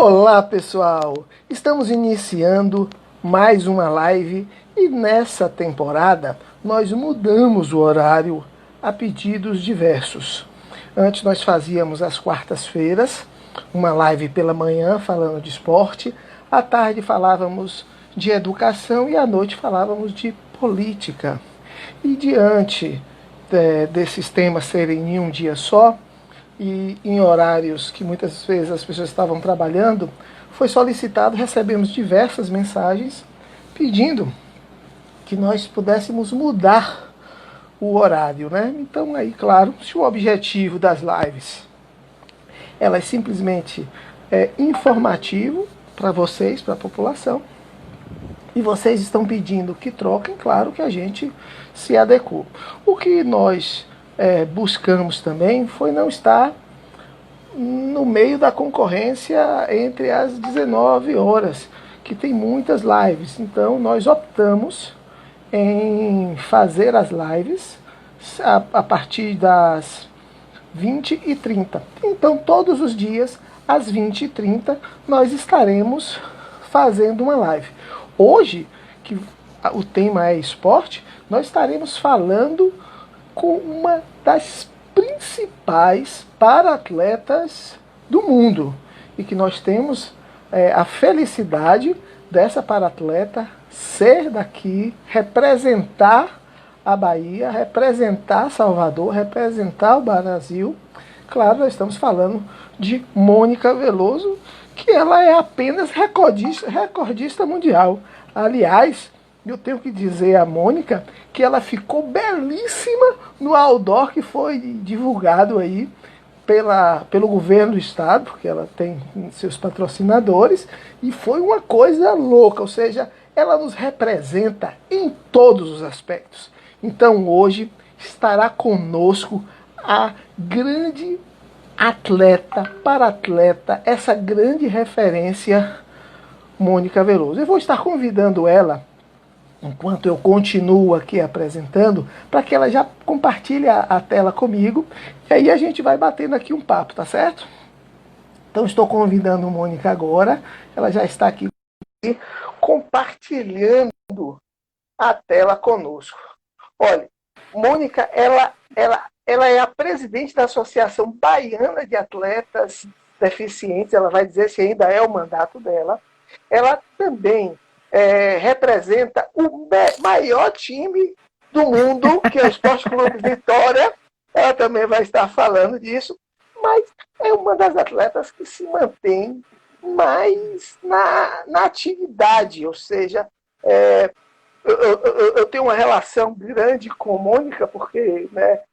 Olá pessoal, estamos iniciando mais uma live e nessa temporada nós mudamos o horário a pedidos diversos. Antes nós fazíamos às quartas-feiras uma live pela manhã falando de esporte, à tarde falávamos de educação e à noite falávamos de política. E diante desses temas serem em um dia só, e em horários que muitas vezes as pessoas estavam trabalhando, foi solicitado, recebemos diversas mensagens pedindo que nós pudéssemos mudar o horário, né? Então aí, claro, se o objetivo das lives ela é simplesmente informativo para vocês, para a população, e vocês estão pedindo que troquem, claro que a gente se adequou. O que nós buscamos também foi não estar no meio da concorrência entre as 19 horas, que tem muitas lives. Então nós optamos em fazer as lives a partir das 20h30. Então todos os dias, às 20h30, nós estaremos fazendo uma live. Hoje, que o tema é esporte, nós estaremos falando com uma das principais para-atletas do mundo. E que nós temos a felicidade dessa para-atleta ser daqui, representar a Bahia, representar Salvador, representar o Brasil. Claro, nós estamos falando de Mônica Veloso, que ela é apenas recordista mundial. Aliás, eu tenho que dizer a Mônica que ela ficou belíssima no outdoor que foi divulgado aí pelo governo do estado, porque ela tem seus patrocinadores, e foi uma coisa louca, ou seja, ela nos representa em todos os aspectos. Então hoje estará conosco a grande atleta, para-atleta, essa grande referência, Mônica Veloso. Eu vou estar convidando ela, enquanto eu continuo aqui apresentando, para que ela já compartilhe a tela comigo, e aí a gente vai batendo aqui um papo, tá certo? Então estou convidando a Mônica agora, ela já está aqui compartilhando a tela conosco. Olha, Mônica, ela é a presidente da Associação Baiana de Atletas Deficientes, ela vai dizer se ainda é o mandato dela. Ela também representa o maior time do mundo, que é o Esporte Clube Vitória. Ela também vai estar falando disso, mas é uma das atletas que se mantém mais na atividade, ou seja, eu tenho uma relação grande com Mônica, porque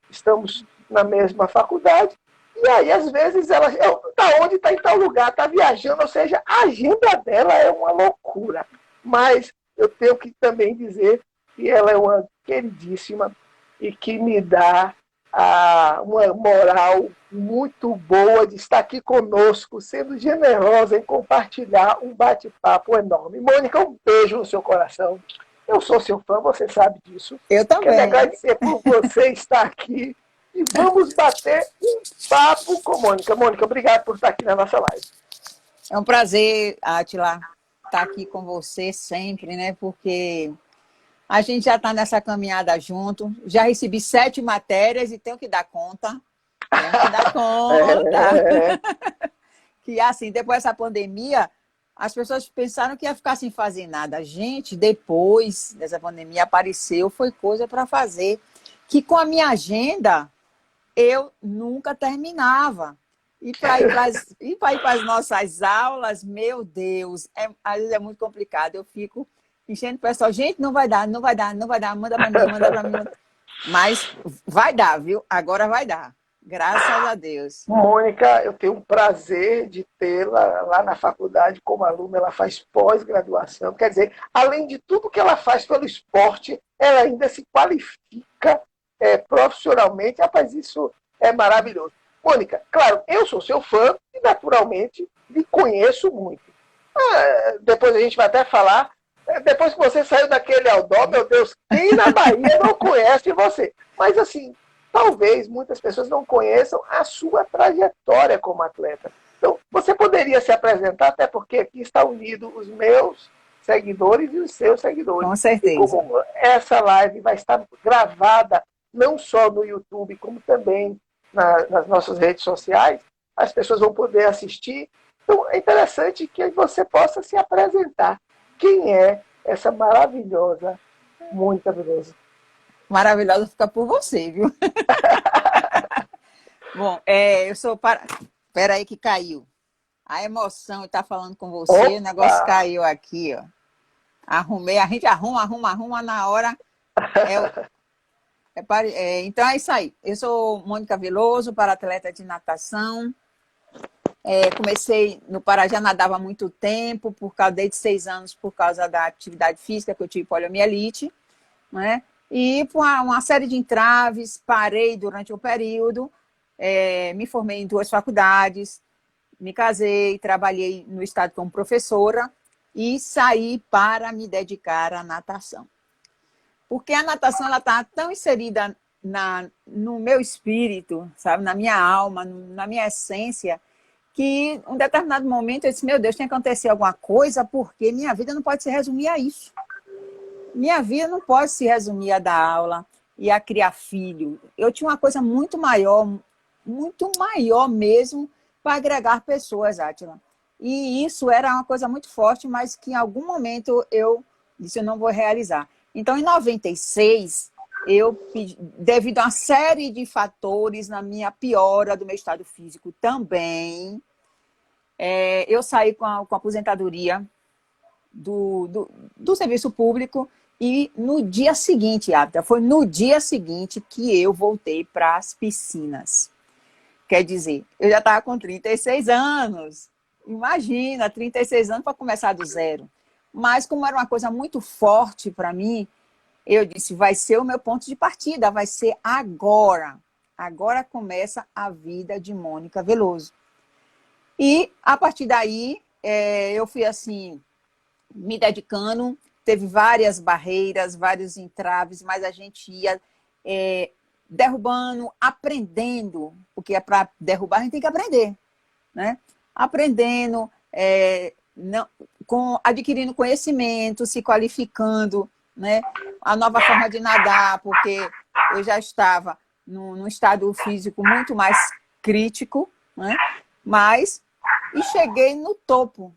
estamos na mesma faculdade, e aí às vezes ela está onde, está em tal lugar, está viajando, ou seja, a agenda dela é uma loucura. Mas eu tenho que também dizer que ela é uma queridíssima e que me dá uma moral muito boa de estar aqui conosco, sendo generosa em compartilhar um bate-papo enorme. Mônica, um beijo no seu coração. Eu sou seu fã, você sabe disso. Eu também. Quero agradecer por você estar aqui e vamos bater um papo com Mônica. Mônica, obrigado por estar aqui na nossa live. É um prazer, Átila, estar aqui com você sempre, né? Porque a gente já está nessa caminhada junto. Já recebi 7 matérias e tenho que dar conta. Tenho que dar conta. Que assim, depois dessa pandemia, as pessoas pensaram que ia ficar sem fazer nada. Gente, depois dessa pandemia apareceu, foi coisa para fazer. Que com a minha agenda, eu nunca terminava. E para ir para as nossas aulas, meu Deus, às vezes é muito complicado. Eu fico enchendo o pessoal, gente, não vai dar, manda para mim, manda para mim. Mas vai dar, viu? Agora vai dar. Graças a Deus. Mônica, eu tenho um prazer de tê-la lá na faculdade como aluna. Ela faz pós-graduação. Quer dizer, além de tudo que ela faz pelo esporte, ela ainda se qualifica profissionalmente. Rapaz, isso é maravilhoso. Mônica, claro, eu sou seu fã e, naturalmente, lhe conheço muito. Depois a gente vai até falar. Depois que você saiu daquele outdoor, meu Deus, quem na Bahia não conhece você? Mas, assim, talvez muitas pessoas não conheçam a sua trajetória como atleta. Então, você poderia poderia se apresentar, até porque aqui está unido os meus seguidores e os seus seguidores. Com E certeza. como essa live vai estar gravada não só no YouTube, como também nas nossas redes sociais, as pessoas vão poder assistir. Então, é interessante que você possa se apresentar. Quem é essa maravilhosa Mônica Veloso? Maravilhosa fica por você, viu? Bom, eu sou para... Espera aí que caiu. A emoção de estar falando com você, o negócio Opa! caiu aqui, ó. Arrumei, a gente arruma na hora. Então é isso aí. Eu sou Mônica Veloso, para-atleta de natação. Comecei no Pará, já nadava há muito tempo, desde 6 anos, por causa da atividade física, que eu tive poliomielite, né? E por uma série de entraves, parei durante o período, me formei em 2 faculdades, me casei, trabalhei no estado como professora e saí para me dedicar à natação. Porque a natação ela está tão inserida no meu espírito, sabe, na minha alma, na minha essência, que em um determinado momento eu disse, meu Deus, tem que acontecer alguma coisa, porque minha vida não pode se resumir a isso. Minha vida não pode se resumir a dar aula e a criar filho. Eu tinha uma coisa muito maior mesmo, para agregar pessoas, Átila. E isso era uma coisa muito forte, mas que em algum momento eu disse, eu não vou realizar. Então, em 96, devido a uma série de fatores, na minha piora do meu estado físico também, eu saí com a aposentadoria do serviço público e no dia seguinte, foi no dia seguinte que eu voltei para as piscinas. Quer dizer, eu já estava com 36 anos. Imagina, 36 anos para começar do zero. Mas como era uma coisa muito forte para mim, eu disse, vai ser o meu ponto de partida, vai ser agora. Agora começa a vida de Mônica Veloso. E, a partir daí, eu fui assim, me dedicando, teve várias barreiras, vários entraves, mas a gente ia derrubando, aprendendo, porque para derrubar a gente tem que aprender, né? Aprendendo, adquirindo conhecimento, se qualificando, né? A nova forma de nadar, porque eu já estava num estado físico muito mais crítico, né? E cheguei no topo.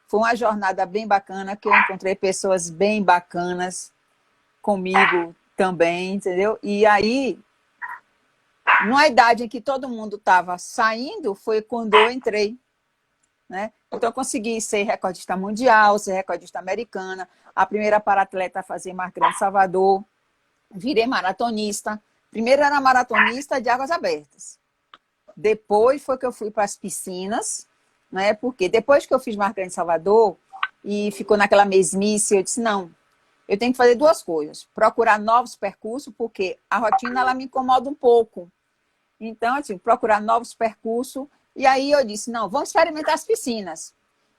Foi uma jornada bem bacana, que eu encontrei pessoas bem bacanas comigo também, entendeu? E aí, numa idade em que todo mundo estava saindo, foi quando eu entrei, né? Então, eu consegui ser recordista mundial, ser recordista americana, a primeira para-atleta a fazer Mar Grande Salvador, virei maratonista. Primeiro era maratonista de águas abertas. Depois foi que eu fui para as piscinas, né? Porque depois que eu fiz Mar Grande Salvador e ficou naquela mesmice, eu disse, não, eu tenho que fazer 2 coisas. Procurar novos percursos, porque a rotina ela me incomoda um pouco. Então, assim, procurar novos percursos. E aí eu disse, não, vamos experimentar as piscinas.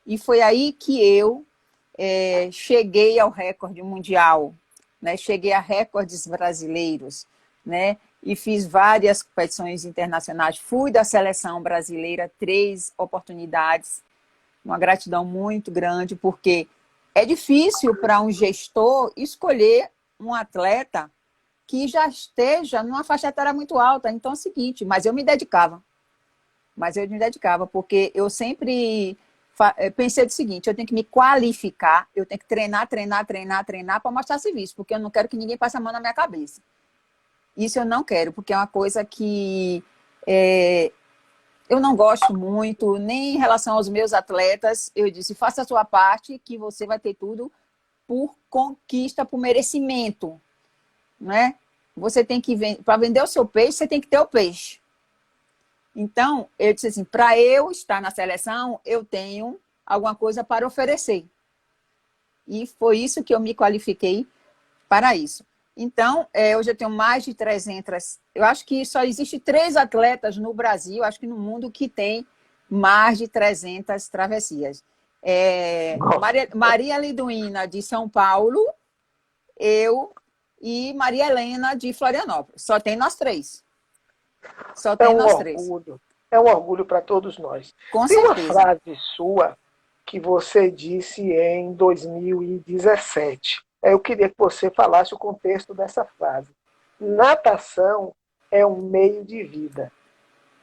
E foi aí que eu cheguei ao recorde mundial, né? Cheguei a recordes brasileiros, né? E fiz várias competições internacionais. Fui da seleção brasileira 3 oportunidades. Uma gratidão muito grande, porque é difícil para um gestor escolher um atleta que já esteja numa faixa etária muito alta. Então é o seguinte, mas eu me dedicava. Porque eu sempre pensei do seguinte, eu tenho que me qualificar, eu tenho que treinar para mostrar serviço, porque eu não quero que ninguém passe a mão na minha cabeça. Isso eu não quero, porque é uma coisa que eu não gosto muito, nem em relação aos meus atletas. Eu disse, faça a sua parte, que você vai ter tudo por conquista, por merecimento, né? Você tem que para vender o seu peixe, você tem que ter o peixe. Então, eu disse assim, para eu estar na seleção, eu tenho alguma coisa para oferecer. E foi isso que eu me qualifiquei para isso. Então, hoje eu tenho mais de 300... Eu acho que só existe 3 atletas no Brasil, acho que no mundo, que tem mais de 300 travessias. Maria Liduína, de São Paulo, eu e Maria Helena, de Florianópolis. Só tem nós 3. É um orgulho. é um orgulho para todos nós. Com Tem uma certeza. frase sua que você disse em 2017. Eu queria que você falasse o contexto dessa frase. Natação é um meio de vida,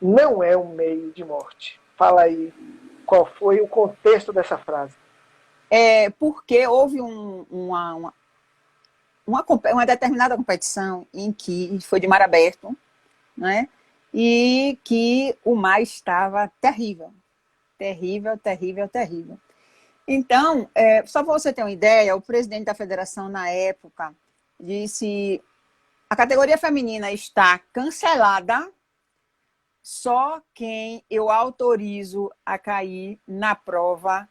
não é um meio de morte. Fala aí qual foi o contexto dessa frase. Porque houve uma determinada competição em que foi de mar aberto, né? E que o mar estava terrível. Terrível, terrível, terrível. Então, só para você ter uma ideia, o presidente da federação na época disse: a categoria feminina está cancelada, só quem eu autorizo a cair na prova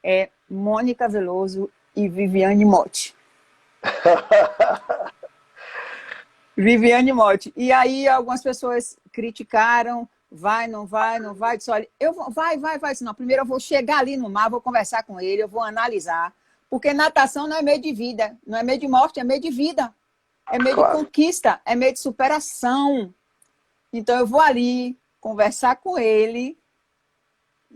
é Mônica Veloso e Viviane Motti. Viviane Motti. E aí algumas pessoas criticaram, vai, não vai, não vai. Disse, olha, vai. Disse, não, primeiro eu vou chegar ali no mar, vou conversar com ele, eu vou analisar. Porque natação não é meio de vida, não é meio de morte, é meio de vida. É meio de Claro. conquista, é meio de superação. Então eu vou ali conversar com ele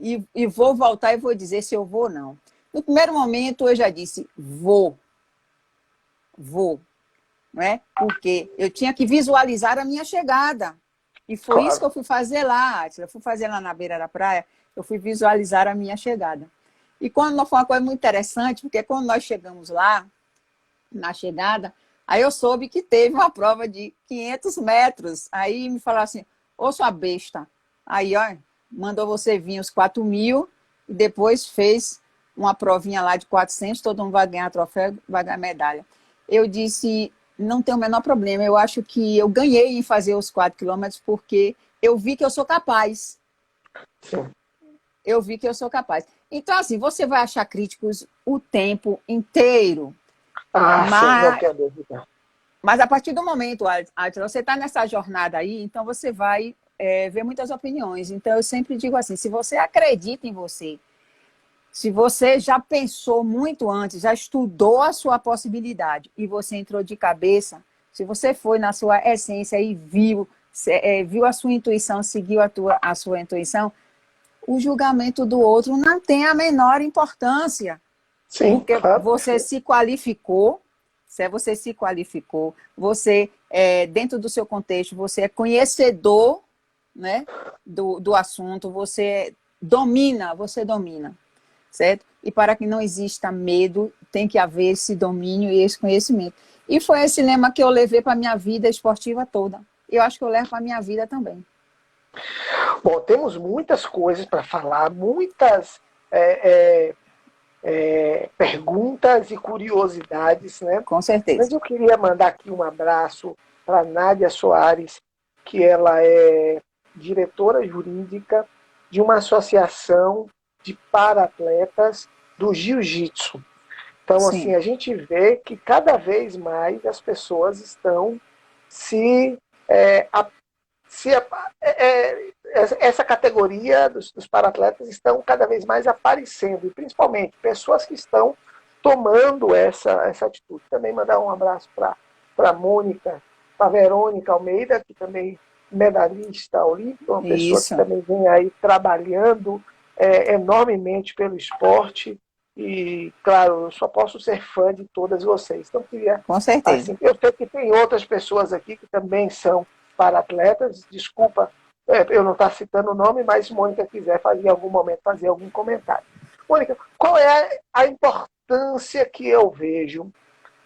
e vou voltar e vou dizer se eu vou ou não. No primeiro momento eu já disse, vou. Não é? Porque eu tinha que visualizar a minha chegada. E foi isso que Claro. eu fui fazer lá. Eu fui fazer lá na beira da praia, eu fui visualizar a minha chegada. E quando foi uma coisa muito interessante, porque quando nós chegamos lá, na chegada, aí eu soube que teve uma prova de 500 metros. Aí me falaram assim, ô sua besta. Aí, ó, mandou você vir os 4.000 e depois fez uma provinha lá de 400, todo mundo vai ganhar troféu, vai ganhar medalha. Eu disse, não tem o menor problema, eu acho que eu ganhei em fazer os 4 quilômetros porque eu vi que eu sou capaz. Sim. Eu vi que eu sou capaz. Então, assim, você vai achar críticos o tempo inteiro. Sim, não Mas, tenho dúvida. mas a partir do momento, Átila, você está nessa jornada aí, então você vai ver muitas opiniões. Então, eu sempre digo assim, se você acredita em você, se você já pensou muito antes, já estudou a sua possibilidade e você entrou de cabeça, se você foi na sua essência e viu a sua intuição, seguiu a sua intuição, o julgamento do outro não tem a menor importância, Sim, porque claro. você se qualificou, você, dentro do seu contexto, você é conhecedor, né, do assunto, você domina, certo? E para que não exista medo, tem que haver esse domínio e esse conhecimento. E foi esse lema que eu levei para a minha vida esportiva toda. Eu acho que eu levo para a minha vida também. Bom, temos muitas coisas para falar, muitas é, perguntas e curiosidades, né? Com Mas certeza. eu queria mandar aqui um abraço para Nádia Soares, que ela é diretora jurídica de uma associação de para-atletas do jiu-jitsu. Então, assim, Sim. a gente vê que cada vez mais as pessoas estão se, é, a, se essa categoria dos para-atletas estão cada vez mais aparecendo, e principalmente pessoas que estão tomando essa atitude. Também mandar um abraço para a Mônica, para a Verônica Almeida, que também medalhista olímpica, uma pessoa que Isso. também vem aí trabalhando enormemente pelo esporte. E, claro, eu só posso ser fã de todas vocês. Então, queria, Com certeza. assim, eu sei que tem outras pessoas aqui que também são para atletas. Desculpa eu não estar citando o nome, mas se Mônica quiser fazer em algum momento fazer algum comentário. Mônica, qual é a importância que eu vejo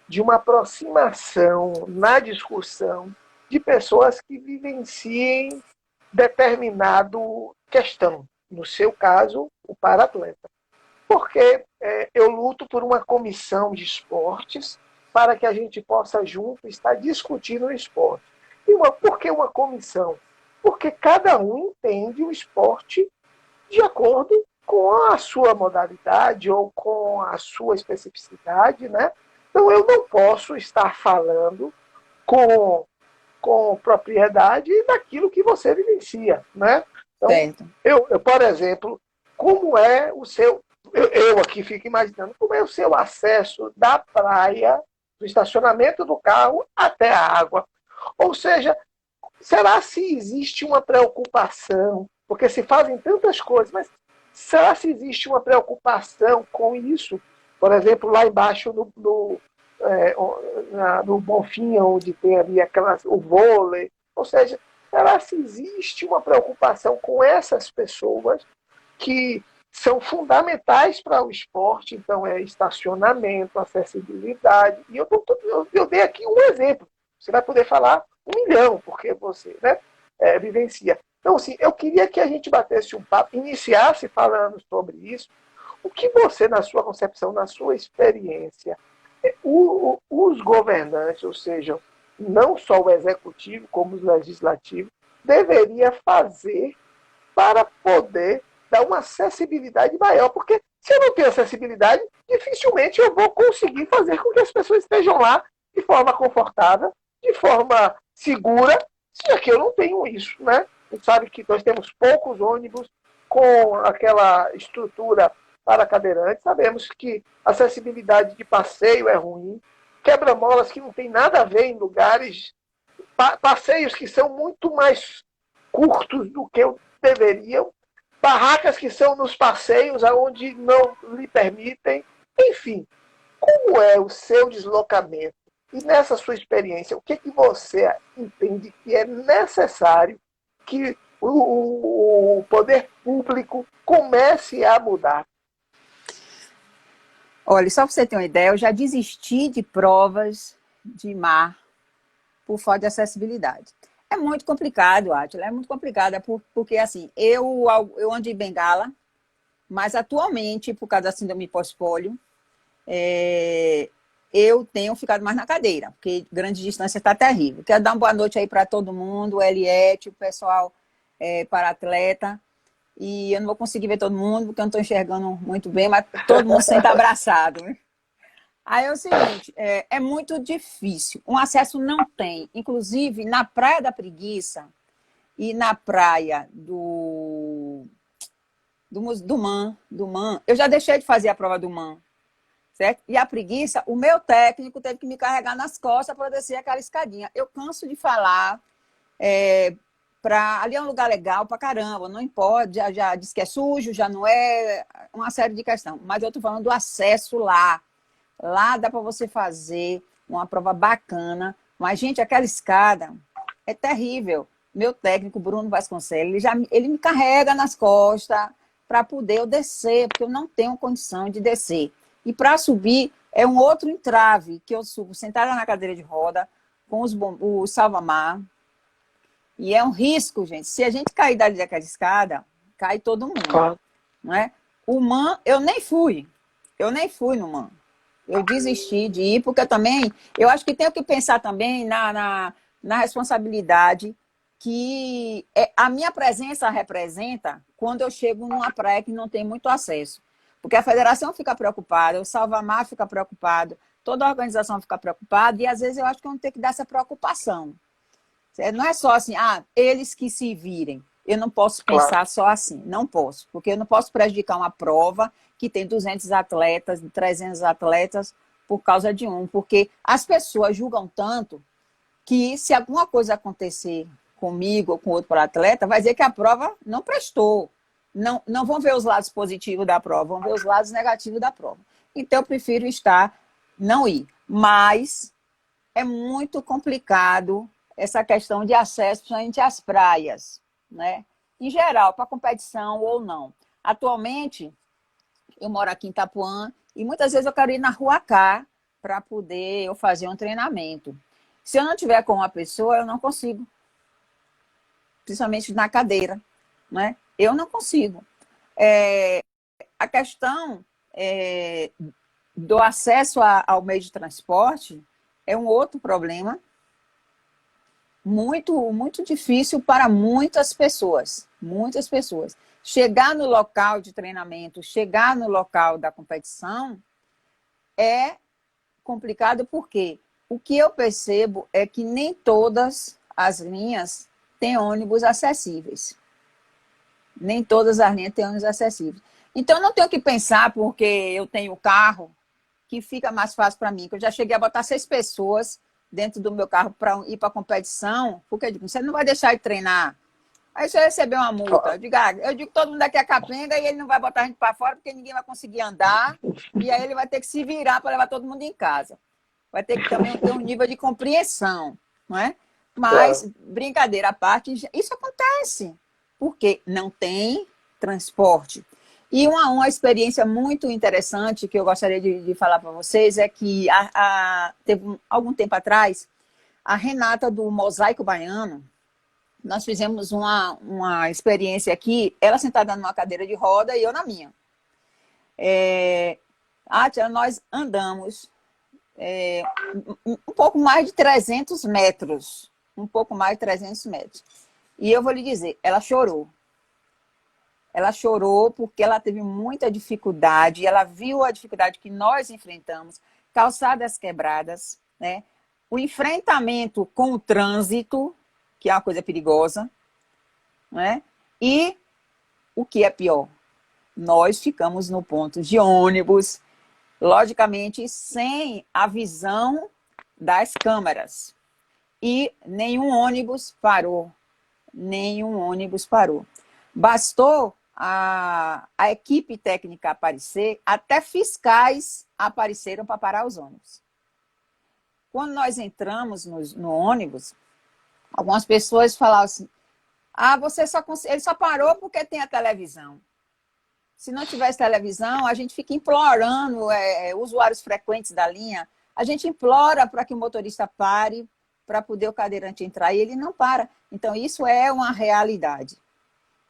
de uma aproximação na discussão de pessoas que vivenciem determinado questão, no seu caso, o para-atleta? Porque eu luto por uma comissão de esportes para que a gente possa junto estar discutindo o esporte. Por que uma comissão? Porque cada um entende o esporte de acordo com a sua modalidade ou com a sua especificidade, né? Então eu não posso estar falando com, com propriedade daquilo que você vivencia, né? Então, Certo. por exemplo, como é o seu... Eu aqui fico imaginando como é o seu acesso da praia, do estacionamento do carro até a água. Ou seja, será se existe uma preocupação Porque se fazem tantas coisas, mas será se existe uma preocupação com isso? Por exemplo, lá embaixo no Bonfim, onde tem ali o vôlei, ou seja, será se existe uma preocupação com essas pessoas que são fundamentais para o esporte? Então, é estacionamento, acessibilidade. E eu dei aqui um exemplo. Você vai poder falar 1 milhão, porque você, né, vivencia. Então, assim, eu queria que a gente batesse um papo, iniciasse falando sobre isso. O que você, na sua concepção, na sua experiência, os governantes, ou seja, não só o executivo, como o legislativo, deveria fazer para poder dar uma acessibilidade maior? Porque se eu não tenho acessibilidade, dificilmente eu vou conseguir fazer com que as pessoas estejam lá de forma confortável, de forma segura, se aqui eu não tenho isso, né? A gente sabe que nós temos poucos ônibus com aquela estrutura para cadeirantes, sabemos que a acessibilidade de passeio é ruim, quebra-molas que não tem nada a ver em lugares, passeios que são muito mais curtos do que deveriam, barracas que são nos passeios aonde não lhe permitem, enfim. Como é o seu deslocamento? E nessa sua experiência, o que, que você entende que é necessário que o poder público comece a mudar? Olha, só para você ter uma ideia, eu já desisti de provas de mar por falta de acessibilidade. É muito complicado, Átila, é muito complicado, porque assim, eu ando de bengala, mas atualmente, por causa da síndrome pós-pólio, eu tenho ficado mais na cadeira, porque grande distância está terrível. Quero dar uma boa noite aí para todo mundo, o Eliette, o pessoal para atleta. E eu não vou conseguir ver todo mundo, porque eu não estou enxergando muito bem, mas todo mundo senta abraçado. Né? Aí é o seguinte, é muito difícil. Um acesso não tem. Inclusive, na Praia da Preguiça e na praia do MAN, eu já deixei de fazer a prova do MAN, certo? E a Preguiça, o meu técnico teve que me carregar nas costas para descer aquela escadinha. Eu canso de falar... ali é um lugar legal pra caramba, não importa, já disse que é sujo, já não é, uma série de questões. Mas eu tô falando do acesso lá. Lá dá para você fazer uma prova bacana. Mas, gente, aquela escada é terrível. Meu técnico, Bruno Vasconcelos, ele me carrega nas costas para poder eu descer, porque eu não tenho condição de descer. E para subir, é um outro entrave, que eu subo sentada na cadeira de roda, com os salva-mar. E é um risco, gente. Se a gente cair daquela escada, cai todo mundo. Claro. Não é? O MAN, eu nem fui. Eu nem fui no MAN. Eu desisti de ir, porque eu acho que tenho que pensar também na responsabilidade que a minha presença representa quando eu chego numa praia que não tem muito acesso. Porque a federação fica preocupada, o Salvamar fica preocupado, toda a organização fica preocupada, e às vezes eu acho que eu não tenho que dar essa preocupação. Não é só assim, eles que se virem. Eu não posso pensar só assim, não posso, porque eu não posso prejudicar uma prova que tem 200 atletas, 300 atletas, por causa de um, porque as pessoas julgam tanto que se alguma coisa acontecer comigo ou com outro atleta, vai dizer que a prova não prestou. Não vão ver os lados positivos da prova, vão ver os lados negativos da prova. Então, eu prefiro não ir. Mas é muito complicado essa questão de acesso, principalmente às praias, né? Em geral, para competição ou não. Atualmente, eu moro aqui em Itapuã e muitas vezes eu quero ir na Rua K para poder eu fazer um treinamento. Se eu não tiver com uma pessoa, eu não consigo. Principalmente na cadeira, né? Eu não consigo. A questão do acesso ao meio de transporte é um outro problema muito, muito difícil para muitas pessoas. Muitas pessoas. Chegar no local de treinamento, chegar no local da competição é complicado porque o que eu percebo é que nem todas as linhas têm ônibus acessíveis. Nem todas as linhas têm ônibus acessíveis. Então, eu não tenho que pensar porque eu tenho carro que fica mais fácil para mim. Que eu já cheguei a botar 6 pessoas dentro do meu carro para ir para a competição, porque eu digo, você não vai deixar de treinar Aí você recebeu uma multa. Eu digo que todo mundo aqui é capenga e ele não vai botar a gente para fora porque ninguém vai conseguir andar. E aí ele vai ter que se virar para levar todo mundo em casa. Vai ter que também ter um nível de compreensão, não é? Mas, brincadeira à parte, isso acontece. Porque não tem transporte. E uma experiência muito interessante que eu gostaria de falar para vocês é que teve algum tempo atrás, a Renata do Mosaico Baiano, nós fizemos uma experiência aqui, ela sentada numa cadeira de roda e eu na minha. Átila, nós andamos um pouco mais de 300 metros. Um pouco mais de 300 metros. E eu vou lhe dizer, ela chorou. Ela chorou porque ela teve muita dificuldade, ela viu a dificuldade que nós enfrentamos, calçadas quebradas, né? O enfrentamento com o trânsito, que é uma coisa perigosa, né? E o que é pior, nós ficamos no ponto de ônibus, logicamente sem a visão das câmeras. E nenhum ônibus parou. Nenhum ônibus parou. Bastou a equipe técnica aparecer, até fiscais apareceram para parar os ônibus. Quando nós entramos no ônibus, algumas pessoas falavam assim, ele só parou porque tem a televisão. Se não tivesse televisão, a gente fica implorando, usuários frequentes da linha, a gente implora para que o motorista pare, para poder o cadeirante entrar, e ele não para. Então, isso é uma realidade.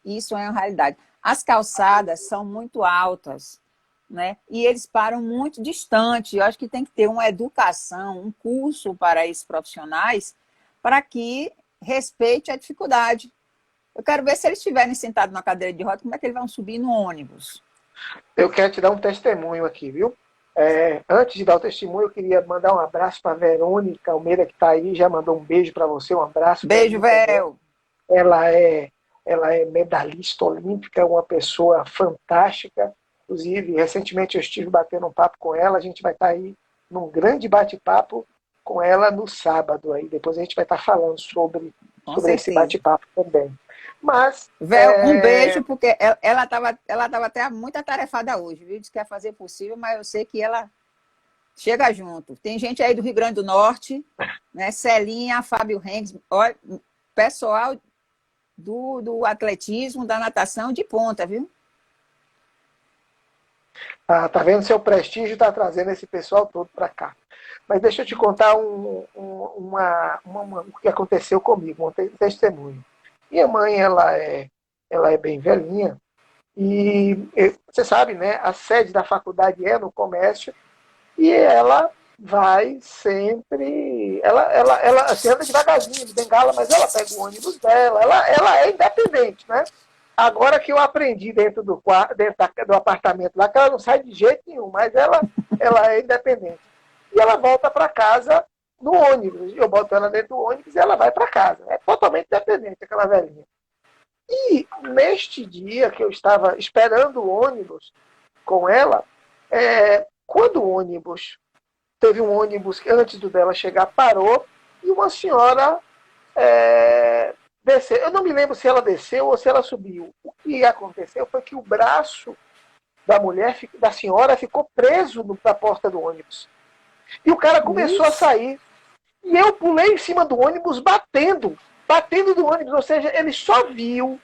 Isso é uma realidade. As calçadas são muito altas, né? E eles param muito distante. Eu acho que tem que ter uma educação, um curso para esses profissionais, para que respeite a dificuldade. Eu quero ver se eles estiverem sentados na cadeira de roda, como é que eles vão subir no ônibus. Eu quero te dar um testemunho aqui, viu? Antes de dar o testemunho, eu queria mandar um abraço para a Verônica Almeida, que está aí, já mandou um beijo para você, um abraço. Beijo, Vel. Ela é medalhista olímpica, uma pessoa fantástica. Inclusive, recentemente eu estive batendo um papo com ela, a gente vai estar aí num grande bate-papo com ela no sábado. Aí depois a gente vai estar falando sobre esse bate-papo também. Mas, Vel, um beijo, porque ela estava até muito atarefada hoje, viu? Disse que ia fazer o possível, mas eu sei que ela chega junto. Tem gente aí do Rio Grande do Norte, né? Celinha, Fábio Rengs, pessoal do atletismo, da natação de ponta, viu? Tá vendo? Seu prestígio está trazendo esse pessoal todo para cá. Mas deixa eu te contar o que aconteceu comigo, um testemunho. Minha mãe, ela é bem velhinha, e você sabe, né? A sede da faculdade é no comércio, e ela vai sempre... Ela assim, anda devagarzinho, de bengala, mas ela pega o ônibus dela, ela é independente, né? Agora que eu aprendi dentro do apartamento lá, que ela não sai de jeito nenhum, mas ela é independente. E ela volta para casa no ônibus. Eu boto ela dentro do ônibus e ela vai para casa. É totalmente independente, aquela velhinha. E neste dia que eu estava esperando o ônibus com ela, quando o ônibus, teve um ônibus que antes do dela chegar, parou, e uma senhora desceu. Eu não me lembro se ela desceu ou se ela subiu. O que aconteceu foi que o braço da senhora ficou preso na porta do ônibus. E o cara começou a sair. E eu pulei em cima do ônibus batendo do ônibus. Ou seja, ele só viu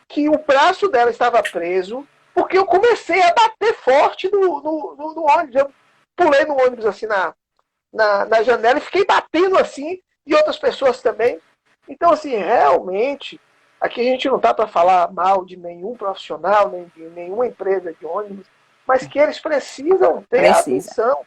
que o braço dela estava preso porque eu comecei a bater forte no ônibus. Eu pulei no ônibus assim na janela e fiquei batendo assim, e outras pessoas também. Então, assim, realmente, aqui a gente não está para falar mal de nenhum profissional, nem de nenhuma empresa de ônibus, mas que eles precisam ter atenção.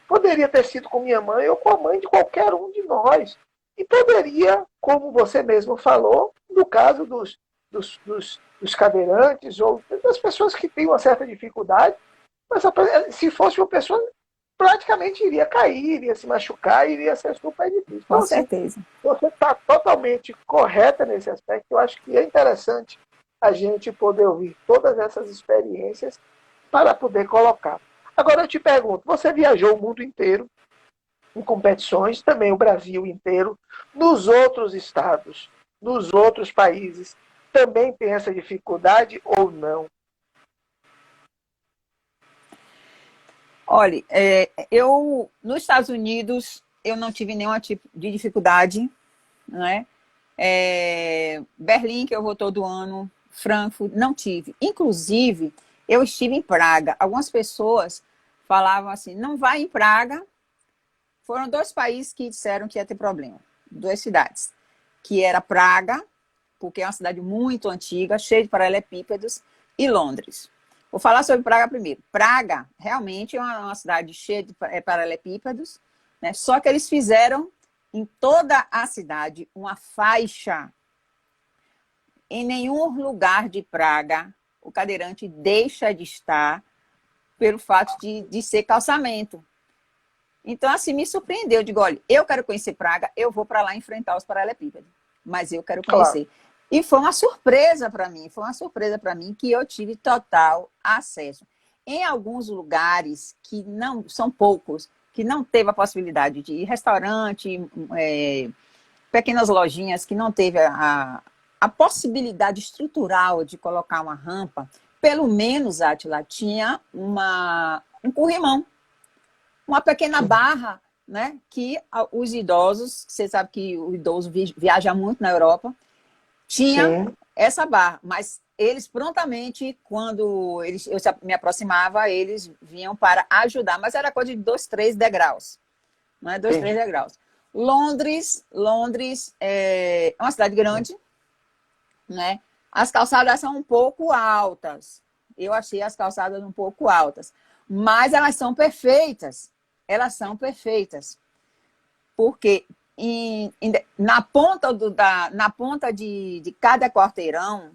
Poderia ter sido com minha mãe ou com a mãe de qualquer um de nós. E poderia, como você mesmo falou, no caso dos cadeirantes ou das pessoas que têm uma certa dificuldade, mas se fosse uma pessoa, praticamente iria cair, iria se machucar, iria ser super difícil. Então, com certeza. Você está totalmente correta nesse aspecto. Eu acho que é interessante a gente poder ouvir todas essas experiências para poder colocar. Agora eu te pergunto, você viajou o mundo inteiro em competições, também o Brasil inteiro, nos outros estados, nos outros países. também tem essa dificuldade ou não? Olha, nos Estados Unidos, eu não tive nenhum tipo de dificuldade, né? Berlim, que eu vou todo ano, Frankfurt, não tive. Inclusive, eu estive em Praga. Algumas pessoas falavam assim, não vai em Praga. Foram 2 países que disseram que ia ter problema. 2 cidades. Que era Praga, porque é uma cidade muito antiga, cheia de paralelepípedos, e Londres. Vou falar sobre Praga primeiro. Praga, realmente, é uma cidade cheia de paralelepípedos, né? Só que eles fizeram em toda a cidade uma faixa. Em nenhum lugar de Praga o cadeirante deixa de estar pelo fato de ser calçamento. Então, assim, me surpreendeu. Eu digo, olha, eu quero conhecer Praga, eu vou para lá enfrentar os paralelepípedos, mas eu quero conhecer. Claro. E foi uma surpresa para mim que eu tive total acesso. Em alguns lugares, que não são poucos, que não teve a possibilidade de ir, restaurante, pequenas lojinhas que não teve a possibilidade estrutural de colocar uma rampa, pelo menos, Átila, tinha um corrimão, uma pequena barra, né, que os idosos, você sabe que o idoso viaja muito na Europa, tinha Sim. essa barra, mas eles prontamente, quando eu me aproximava, eles vinham para ajudar, mas era coisa de 2, 3 degraus, não é? 2, 3 degraus. Londres é uma cidade grande, né? As calçadas são um pouco altas. Eu achei as calçadas um pouco altas, mas elas são perfeitas. Elas são perfeitas. Porque na ponta de cada quarteirão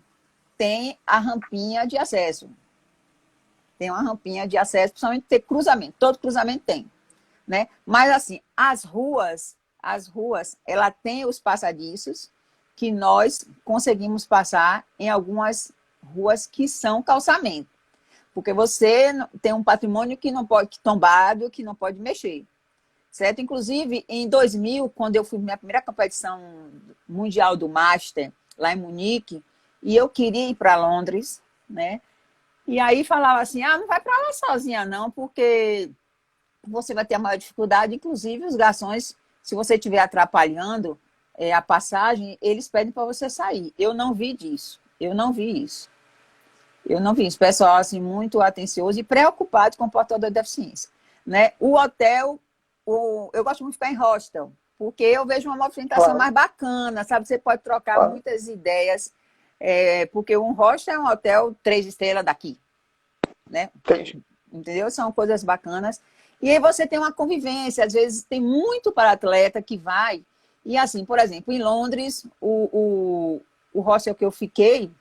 tem a rampinha de acesso. Tem uma rampinha de acesso, principalmente ter cruzamento. Todo cruzamento tem, né? Mas assim, as ruas, ela tem os passadiços que nós conseguimos passar em algumas ruas que são calçamento. Porque você tem um patrimônio que não pode tombado, que não pode mexer. Certo? Inclusive, em 2000, quando eu fui minha primeira competição mundial do Master, lá em Munique, e eu queria ir para Londres, né? E aí falava assim, não vai para lá sozinha não, porque você vai ter a maior dificuldade, inclusive os garçons, se você estiver atrapalhando a passagem, eles pedem para você sair. Eu não vi disso, eu não vi isso. Pessoal, assim, muito atencioso e preocupado com o portador de deficiência, né? O hotel, eu gosto muito de ficar em hostel, porque eu vejo uma movimentação mais bacana, sabe? Você pode trocar muitas ideias, porque um hostel é um hotel 3 estrelas daqui, né? Entendi. Entendeu? São coisas bacanas. E aí você tem uma convivência, às vezes tem muito para atleta que vai, e assim, por exemplo, em Londres, o hostel que eu fiquei,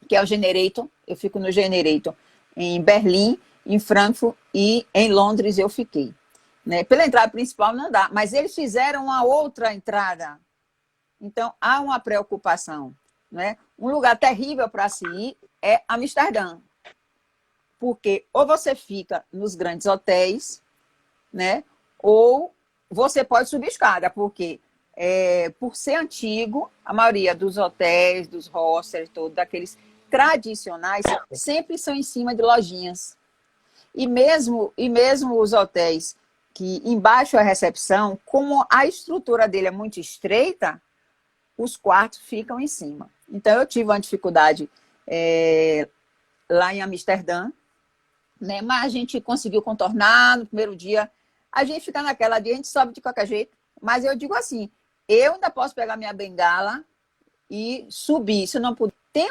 que é o Generator, eu fico no Generator, em Berlim, em Frankfurt e em Londres eu fiquei. Né? Pela entrada principal não dá, mas eles fizeram uma outra entrada. Então, há uma preocupação. Né? Um lugar terrível para se ir é Amsterdã. Porque ou você fica nos grandes hotéis, né? Ou você pode subir escada, porque por ser antigo, a maioria dos hotéis, dos hostels, todos daqueles tradicionais, sempre são em cima de lojinhas. E mesmo os hotéis que embaixo é a recepção, como a estrutura dele é muito estreita, os quartos ficam em cima. Então, eu tive uma dificuldade lá em Amsterdã, né? Mas a gente conseguiu contornar no primeiro dia. A gente fica naquela dia, a gente sobe de qualquer jeito. Mas eu digo assim, eu ainda posso pegar minha bengala e subir. Se eu não puder. Tem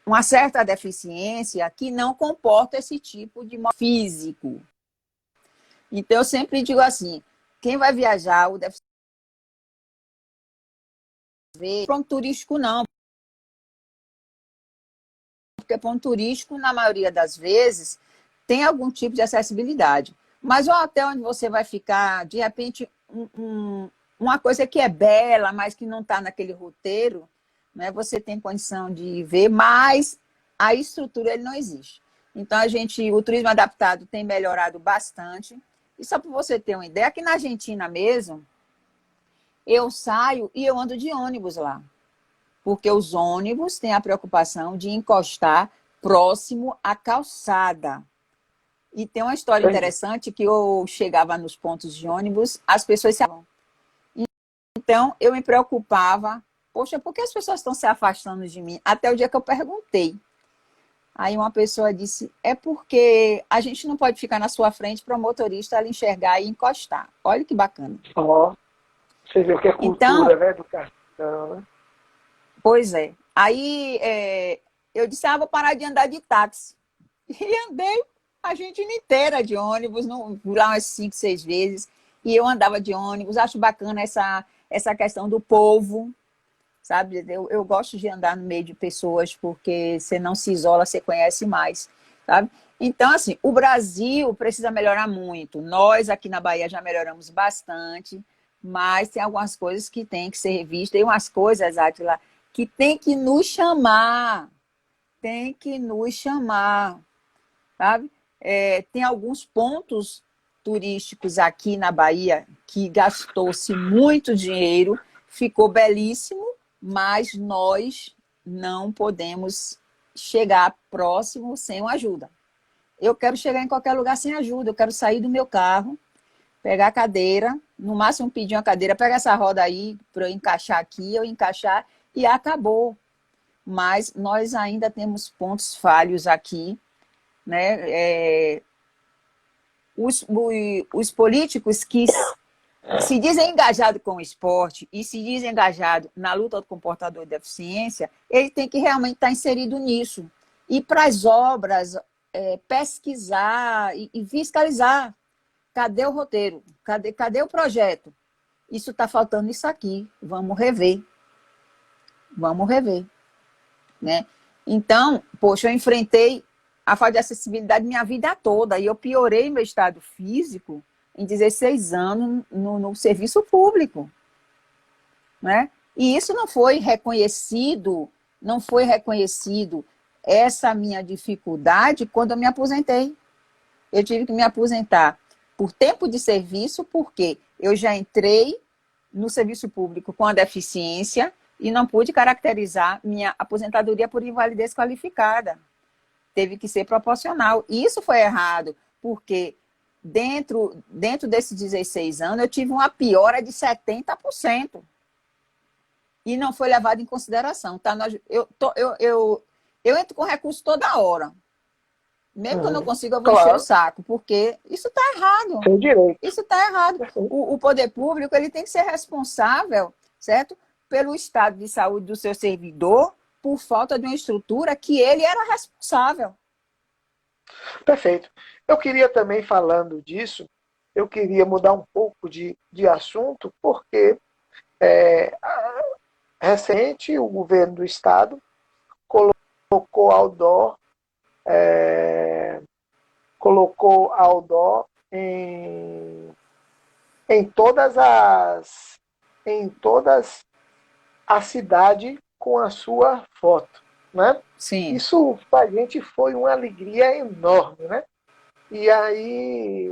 uma certa deficiência que não comporta esse tipo de físico. Então, eu sempre digo assim, quem vai viajar, o deficiente ponto turístico não. Porque ponto turístico, na maioria das vezes, tem algum tipo de acessibilidade. Mas o hotel onde você vai ficar, de repente, uma coisa que é bela, mas que não está naquele roteiro, né? Você tem condição de ver, mas a estrutura ele não existe. Então, o turismo adaptado tem melhorado bastante. E só para você ter uma ideia, aqui na Argentina mesmo, eu saio e eu ando de ônibus lá. Porque os ônibus têm a preocupação de encostar próximo à calçada. E tem uma história interessante que eu chegava nos pontos de ônibus, as pessoas se... Então, eu me preocupava, poxa, por que as pessoas estão se afastando de mim? Até o dia que eu perguntei. Aí uma pessoa disse, é porque a gente não pode ficar na sua frente para o motorista ali enxergar e encostar. Olha que bacana. Ó, você vê o que é cultura, Então, né? Educação, né? pois é. Aí eu disse, vou parar de andar de táxi. E andei a gente inteira de ônibus, lá umas 5, 6 vezes. E eu andava de ônibus. Acho bacana essa questão do povo, sabe? Eu gosto de andar no meio de pessoas, porque você não se isola, você conhece mais, sabe? Então, assim, o Brasil precisa melhorar muito. Nós aqui na Bahia já melhoramos bastante, mas tem algumas coisas que têm que ser revistas. E umas coisas, Átila, que tem que nos chamar. Tem que nos chamar, sabe? Tem alguns pontos turísticos aqui na Bahia que gastou-se muito dinheiro, ficou belíssimo, mas nós não podemos chegar próximo sem uma ajuda. Eu quero chegar em qualquer lugar sem ajuda, eu quero sair do meu carro, pegar a cadeira, no máximo pedir uma cadeira, pega essa roda aí para eu encaixar aqui, eu encaixar e acabou. Mas nós ainda temos pontos falhos aqui, né? Os políticos que se dizem engajados com o esporte e se dizem engajados na luta do comportador de deficiência, ele tem que realmente estar inserido nisso. E para as obras, pesquisar e fiscalizar. Cadê o roteiro? Cadê o projeto? Isso está faltando isso aqui. Vamos rever. Vamos rever. Né? Então, poxa, eu enfrentei a falta de acessibilidade minha vida toda e eu piorei meu estado físico em 16 anos no serviço público, né? E isso não foi reconhecido essa minha dificuldade quando eu me aposentei. Eu tive que me aposentar por tempo de serviço, porque eu já entrei no serviço público com a deficiência e não pude caracterizar minha aposentadoria por invalidez qualificada. Teve que ser proporcional. E isso foi errado, porque dentro desses 16 anos eu tive uma piora de 70%. E não foi levado em consideração. Tá? Eu entro com recurso toda hora. Mesmo que eu não consiga, eu vou encher o saco, porque isso está errado. Tem direito. Isso está errado. O poder público ele tem que ser responsável, certo? Pelo estado de saúde do seu servidor, por falta de uma estrutura que ele era responsável. Perfeito. Eu queria também, falando disso, eu queria mudar um pouco de assunto, porque recente o governo do estado colocou outdoor em todas a cidade com a sua foto, né? Sim. Isso para a gente foi uma alegria enorme, né? E aí,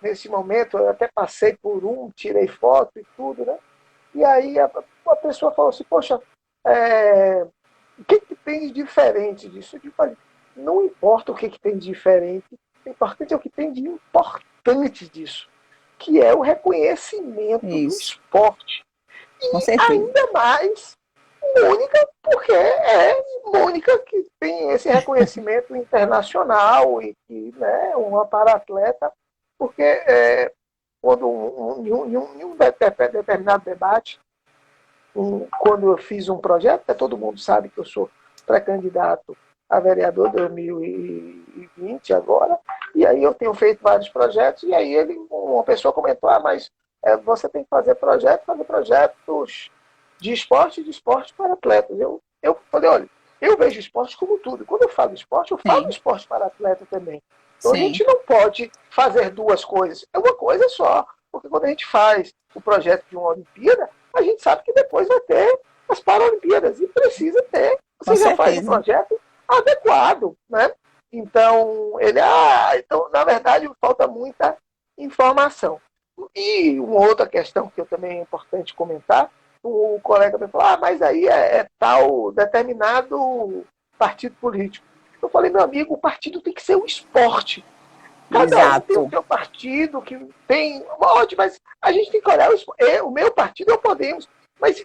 nesse momento, eu até passei por tirei foto e tudo, né? E aí a pessoa falou assim, poxa, o que tem de diferente disso? Eu digo, não importa o que tem de diferente, o importante é o que tem de importante disso, que é o reconhecimento do esporte. E ainda mais Mônica, porque é Mônica que tem esse reconhecimento internacional e que, né, uma para-atleta, porque quando em um determinado debate, quando eu fiz um projeto, todo mundo sabe que eu sou pré-candidato a vereador 2020 agora, e aí eu tenho feito vários projetos, e aí uma pessoa comentou, mas você tem que fazer projetos de esporte para atletas. Eu falei, olha, eu vejo esporte como tudo. Quando eu falo esporte, eu falo esporte para atleta também. Então a gente não pode fazer duas coisas. É uma coisa só. Porque quando a gente faz o projeto de uma Olimpíada, a gente sabe que depois vai ter as Paralimpíadas. E precisa ter. Você já faz um projeto adequado, né? Então, então, na verdade, falta muita informação. E uma outra questão que também é importante comentar o colega me falou, mas aí é tal determinado partido político. Eu falei, meu amigo, o partido tem que ser um esporte. Cada um tem o Exato. seu partido, que tem. Ótimo, mas a gente tem que olhar o meu partido é o Podemos. Mas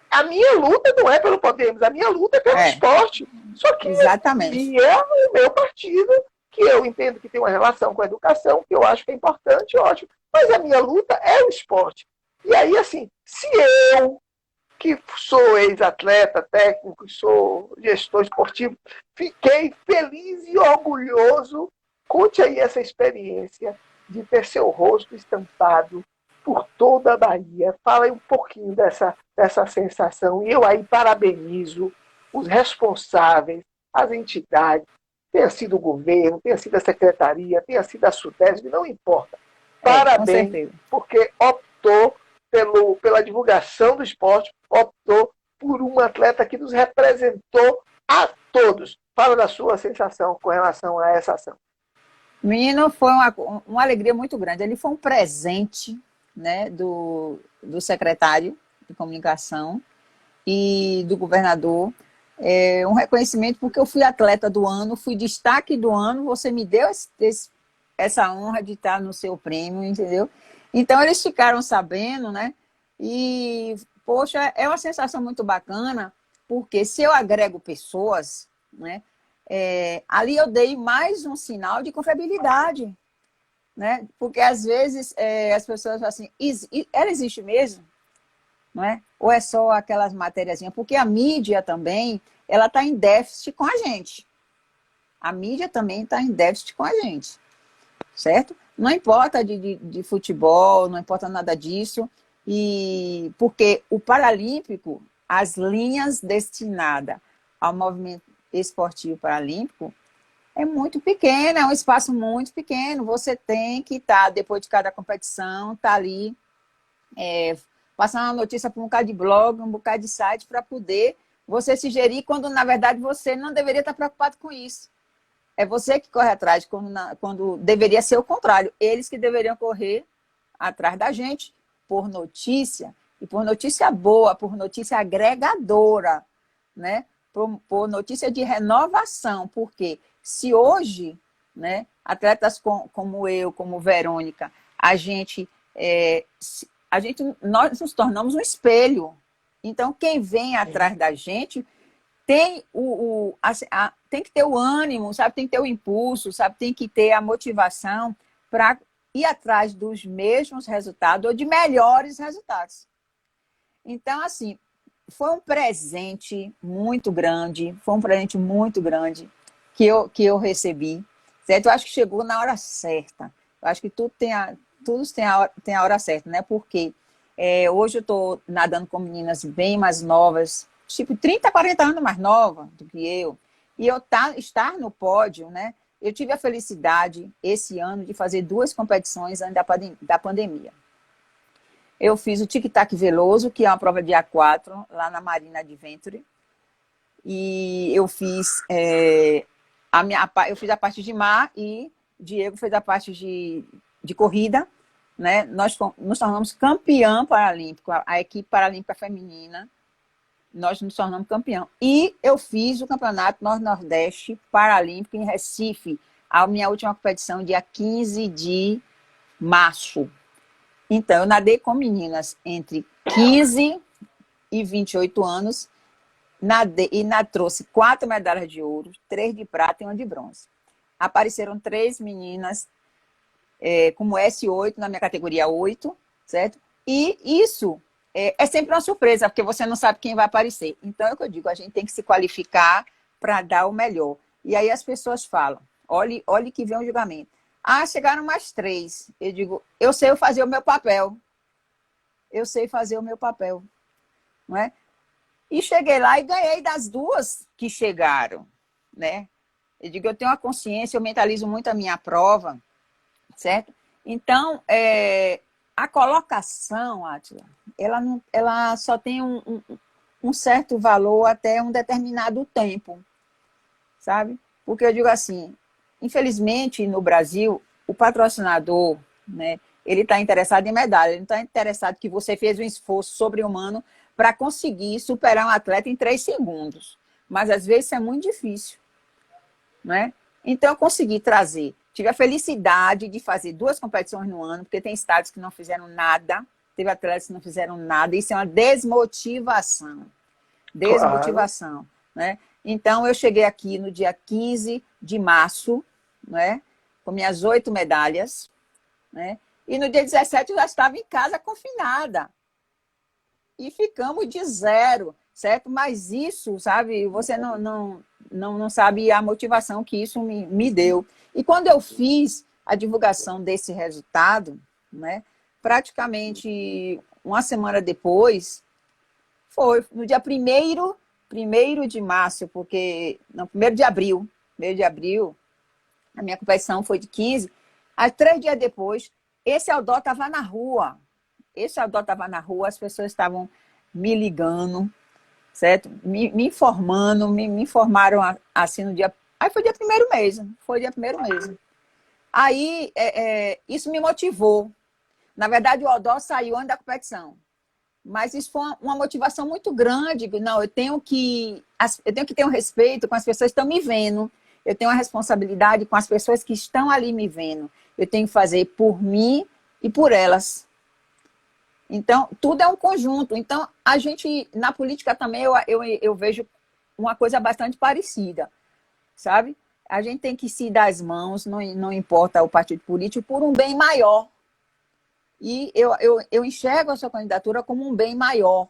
a minha luta não é pelo Podemos, a minha luta é pelo É, esporte. Só que exatamente. e é o meu partido, que eu entendo que tem uma relação com a educação, que eu acho que é importante, ótimo. Mas a minha luta é o esporte. E aí, assim, se eu, que sou ex-atleta, técnico, sou gestor esportivo, fiquei feliz e orgulhoso. Conte aí essa experiência de ter seu rosto estampado por toda a Bahia. Fala aí um pouquinho dessa sensação. E eu aí parabenizo os responsáveis, as entidades, tenha sido o governo, tenha sido a secretaria, tenha sido a Sudesp, não importa. Com Parabéns, certeza. porque optou pela divulgação do esporte, optou por um atleta que nos representou a todos. Fala da sua sensação com relação a essa ação. Menino, foi uma alegria muito grande. Ele foi um presente, né, do secretário de comunicação e do governador. Um reconhecimento porque eu fui atleta do ano, fui destaque do ano, você me deu essa honra de estar no seu prêmio, entendeu? Então eles ficaram sabendo, né? E, poxa, é uma sensação muito bacana, porque se eu agrego pessoas, né? Ali eu dei mais um sinal de confiabilidade, né? Porque às vezes as pessoas falam assim, ela existe mesmo? Não é? Ou é só aquelas matériazinhas? Porque a mídia também, ela está em déficit com a gente. A mídia também está em déficit com a gente, certo? Não importa de futebol, não importa nada disso, e porque o Paralímpico, as linhas destinadas ao movimento esportivo paralímpico é muito pequena, é um espaço muito pequeno. Você tem que estar, depois de cada competição, estar ali passando uma notícia para um bocado de blog, um bocado de site, para poder você se gerir, quando, na verdade, você não deveria estar preocupado com isso. É você que corre atrás, quando deveria ser o contrário. Eles que deveriam correr atrás da gente por notícia, e por notícia boa, por notícia agregadora, né? Por notícia de renovação, porque se hoje, né, atletas como eu, como Verônica, nós nos tornamos um espelho. Então, quem vem atrás da gente tem tem que ter o ânimo, sabe? Tem que ter o impulso, sabe? Tem que ter a motivação para ir atrás dos mesmos resultados ou de melhores resultados. Então, assim, foi um presente muito grande, que eu recebi, certo? Eu acho que chegou na hora certa. Eu acho que tudo tem a hora certa, né? Porque hoje eu estou nadando com meninas bem mais novas, tipo 30, 40 anos mais nova do que eu, e eu estar no pódio, né? Eu tive a felicidade, esse ano, de fazer 2 competições antes da pandemia. Eu fiz o Tic-Tac Veloso, que é uma prova de A4, lá na Marina Adventure. E eu fiz eu fiz a parte de mar e Diego fez a parte de corrida. Né? Nós nos tornamos campeã paralímpico, a equipe paralímpica feminina. Nós nos tornamos campeão. E eu fiz o Campeonato Nordeste Paralímpico em Recife, a minha última competição, dia 15 de março. Então, eu nadei com meninas entre 15 e 28 anos, trouxe 4 medalhas de ouro, 3 de prata e 1 de bronze. Apareceram 3 meninas como S8 na minha categoria 8, certo? E isso é sempre uma surpresa, porque você não sabe quem vai aparecer. Então, é o que eu digo, a gente tem que se qualificar para dar o melhor. E aí as pessoas falam, olhe que vem o julgamento. Chegaram mais 3. Eu digo, eu sei fazer o meu papel. Eu sei fazer o meu papel. Não é? E cheguei lá e ganhei das 2 que chegaram. Né? Eu digo, eu tenho uma consciência, eu mentalizo muito a minha prova, certo? Então, a colocação, Átila, ela só tem um certo valor até um determinado tempo, sabe? Porque eu digo assim, infelizmente, no Brasil, o patrocinador, né, ele está interessado em medalha, ele não está interessado que você fez um esforço sobre-humano para conseguir superar um atleta em 3 segundos. Mas às vezes é muito difícil, né? Então eu consegui trazer. Tive a felicidade de fazer 2 competições no ano, porque tem estados que não fizeram nada, teve atletas que não fizeram nada, isso é uma desmotivação. Claro. Desmotivação, né? Então eu cheguei aqui no dia 15 de março, né? Com minhas 8 medalhas, né? E no dia 17 eu já estava em casa confinada. E ficamos de 0, certo? Mas isso, sabe, você não sabe a motivação que isso me deu. E quando eu fiz a divulgação desse resultado, né, praticamente uma semana depois, foi no dia 1º de março, porque, não, 1º de abril, a minha competição foi de 15, aí 3 dias depois, esse outdoor estava na rua. Esse outdoor estava na rua, as pessoas estavam me ligando, certo? Me informando, me informaram assim no dia... Aí foi dia 1º mesmo, foi dia 1º mesmo. Aí, isso me motivou. Na verdade, o outdoor saiu antes da competição. Mas isso foi uma motivação muito grande. Não, eu tenho que ter um respeito com as pessoas que estão me vendo. Eu tenho uma responsabilidade com as pessoas que estão ali me vendo. Eu tenho que fazer por mim e por elas. Então, tudo é um conjunto. Então, a gente, na política também, eu vejo uma coisa bastante parecida, sabe? A gente tem que se dar as mãos, não importa o partido político, por um bem maior. E eu enxergo a sua candidatura como um bem maior,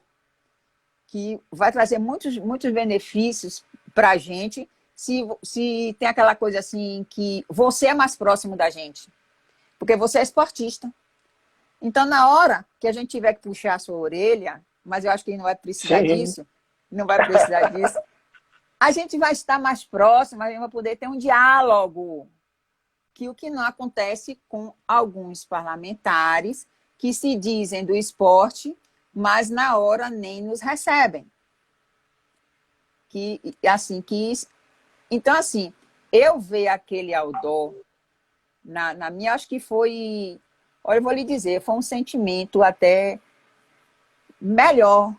que vai trazer muitos benefícios para a gente, se tem aquela coisa assim, que você é mais próximo da gente, porque você é esportista. Então, na hora que a gente tiver que puxar a sua orelha, mas eu acho que não vai precisar Sim. disso, não vai precisar disso, a gente vai estar mais próximo, a gente vai poder ter um diálogo, que o que não acontece com alguns parlamentares que se dizem do esporte, mas na hora nem nos recebem. Então, assim, eu ver aquele outdoor, na minha, acho que foi... Olha, eu vou lhe dizer, foi um sentimento até melhor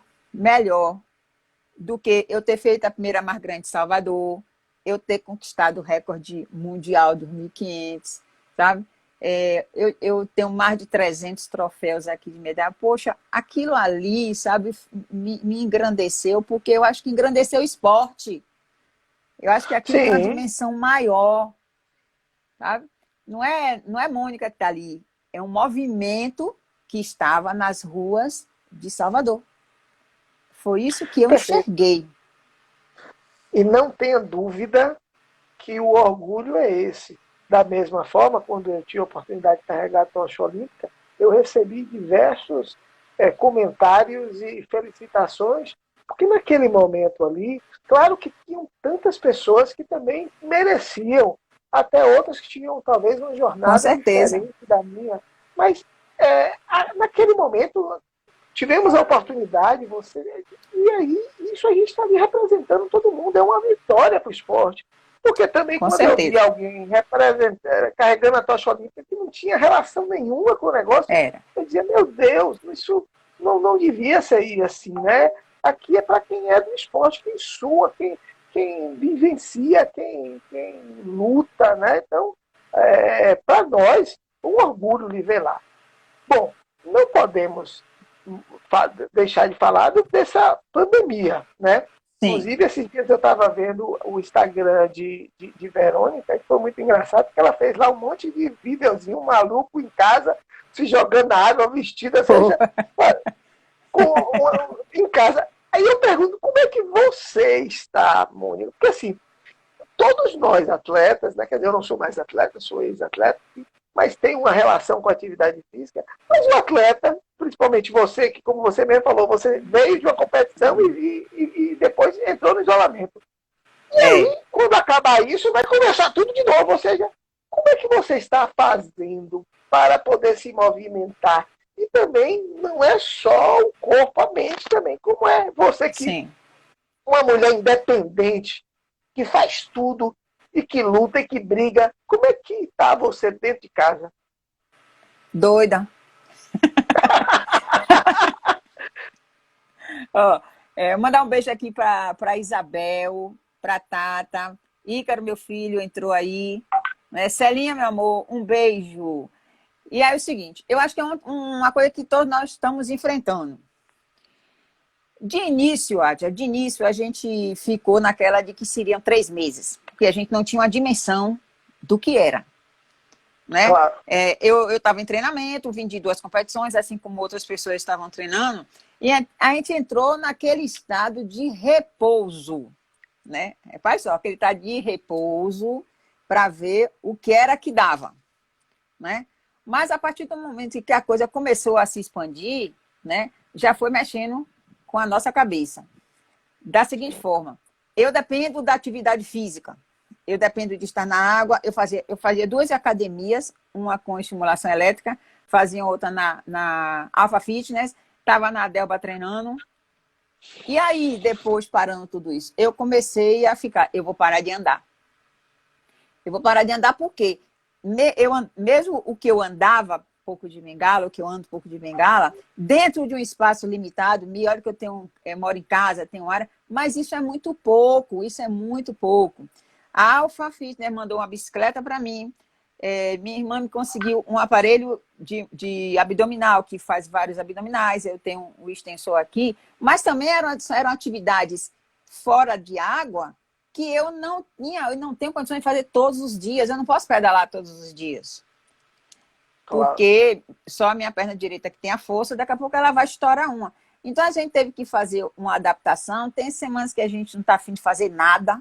do que eu ter feito a primeira mais grande de Salvador, eu ter conquistado o recorde mundial dos 1.500, sabe? Eu tenho mais de 300 troféus aqui de medalha. Poxa, aquilo ali, sabe, me engrandeceu, porque eu acho que engrandeceu o esporte. Eu acho que aquilo tem uma Sim. dimensão maior, sabe? Não é Mônica que está ali, é um movimento que estava nas ruas de Salvador. Foi isso que eu Perfeito. enxerguei. E não tenha dúvida que o orgulho é esse. Da mesma forma, quando eu tive a oportunidade de carregar a tocha olímpica, eu recebi diversos comentários e felicitações, porque naquele momento ali, claro que tinham tantas pessoas que também mereciam, até outras que tinham talvez uma Com jornada certeza. diferente da minha, mas naquele momento tivemos a oportunidade, e aí isso a gente está ali representando todo mundo, é uma vitória para o esporte. Porque também Com quando eu vi certeza. alguém carregando a tocha olímpica que não tinha relação nenhuma com o negócio, Era. eu dizia, meu Deus, isso não devia ser assim, né? Aqui é para quem é do esporte, quem sua, quem vivencia, quem luta, né? Então, para nós, um orgulho lhe ver lá. Bom, não podemos deixar de falar dessa pandemia, né? Sim. Inclusive, esses dias eu estava vendo o Instagram de Verônica, que foi muito engraçado, porque ela fez lá um monte de videozinho maluco em casa, se jogando na água, vestida, seja, em casa. Aí eu pergunto, como é que você está, Mônica? Porque assim, todos nós atletas, né? Quer dizer, eu não sou mais atleta, sou ex-atleta, mas tem uma relação com a atividade física. Mas o atleta, principalmente você, que como você mesmo falou, você veio de uma competição e depois entrou no isolamento. E É. aí, quando acabar isso, vai começar tudo de novo. Ou seja, como é que você está fazendo para poder se movimentar? E também não é só o corpo, a mente também. Como é você que, Sim. uma mulher independente, que faz tudo e que luta e que briga, como é que está você dentro de casa? Doida. Ó, mandar um beijo aqui para Isabel, para Tata, Ícaro, meu filho, entrou aí. Né? Celinha, meu amor, um beijo. E aí é o seguinte, eu acho que é uma coisa que todos nós estamos enfrentando. De início, Adja, de início a gente ficou naquela de que seriam 3 meses, porque a gente não tinha uma dimensão do que era, né? Claro. Eu estava em treinamento, vim de 2 competições, assim como outras pessoas estavam treinando, e a gente entrou naquele estado de repouso, né? Faz só, aquele estado de repouso para ver o que era que dava, né? Mas a partir do momento em que a coisa começou a se expandir, né, já foi mexendo com a nossa cabeça. Da seguinte forma, eu dependo da atividade física, eu dependo de estar na água, eu fazia 2 academias, uma com estimulação elétrica, fazia outra na Alpha Fitness, estava na Delba treinando. E aí, depois, parando tudo isso, eu comecei a ficar, eu vou parar de andar. Eu vou parar de andar porque mesmo o que eu andava pouco de bengala, o que eu ando pouco de bengala, dentro de um espaço limitado, olha que eu moro em casa, tenho área, mas isso é muito pouco, isso é muito pouco. A Alpha Fitness mandou uma bicicleta para mim, minha irmã me conseguiu um aparelho de abdominal, que faz vários abdominais, eu tenho o extensor aqui, mas também eram atividades fora de água, que eu não tenho condições de fazer todos os dias. Eu não posso pedalar todos os dias. Claro. Porque só a minha perna direita que tem a força, daqui a pouco ela vai estourar uma. Então a gente teve que fazer uma adaptação. Tem semanas que a gente não está afim de fazer nada,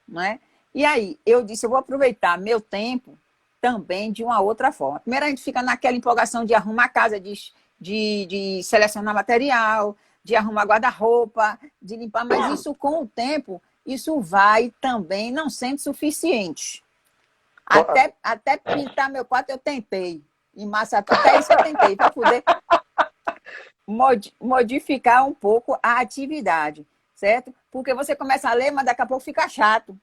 né? E aí eu disse, eu vou aproveitar meu tempo também de uma outra forma. Primeiro a gente fica naquela empolgação de arrumar a casa, de selecionar material, de arrumar guarda-roupa, de limpar, mas isso com o tempo isso vai também não sendo suficiente. Até pintar meu quarto eu tentei. Em massa, até isso eu tentei, para poder modificar um pouco a atividade, certo? Porque você começa a ler, mas daqui a pouco fica chato.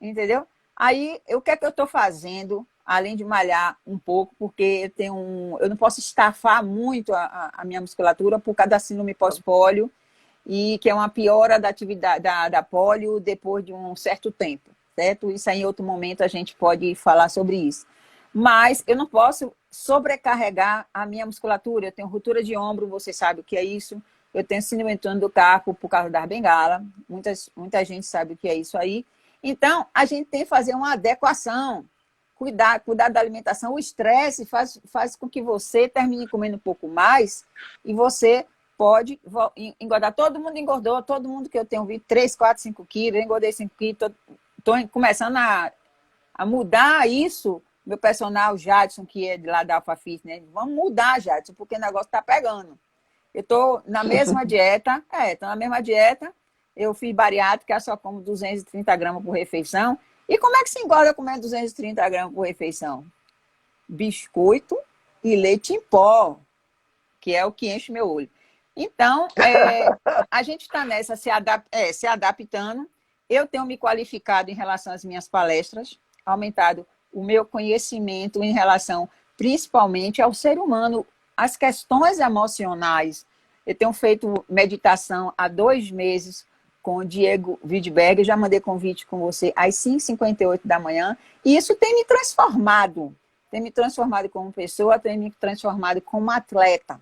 Entendeu? Aí, o que é que eu estou fazendo, além de malhar um pouco, porque eu não posso estafar muito a minha musculatura por causa da síndrome pós-pólio, e que é uma piora da atividade da pólio depois de um certo tempo, certo? Isso aí em outro momento a gente pode falar sobre isso. Mas eu não posso sobrecarregar a minha musculatura. Eu tenho ruptura de ombro, você sabe o que é isso. Eu tenho síndrome do carpo por causa da bengala. Muita gente sabe o que é isso aí. Então, a gente tem que fazer uma adequação. Cuidar da alimentação. O estresse faz com que você termine comendo um pouco mais e você pode engordar. Todo mundo engordou, todo mundo que eu tenho visto, 3, 4, 5 quilos, eu engordei 5 quilos, estou começando a mudar isso. Meu personal, Jadson, que é de lá da Alpha Fitness, né? Vamos mudar, Jadson, porque o negócio está pegando. Eu estou na mesma dieta, eu fiz bariátrica, só como 230 gramas por refeição. E como é que se engorda comendo 230 gramas por refeição? Biscoito e leite em pó, que é o que enche meu olho. Então, a gente está nessa, se adaptando. Eu tenho me qualificado em relação às minhas palestras, aumentado o meu conhecimento em relação, principalmente, ao ser humano, as questões emocionais. Eu tenho feito meditação há 2 meses com o Diego Widberg, já mandei convite com você às 5h58 da manhã, e isso tem me transformado como pessoa, tem me transformado como atleta.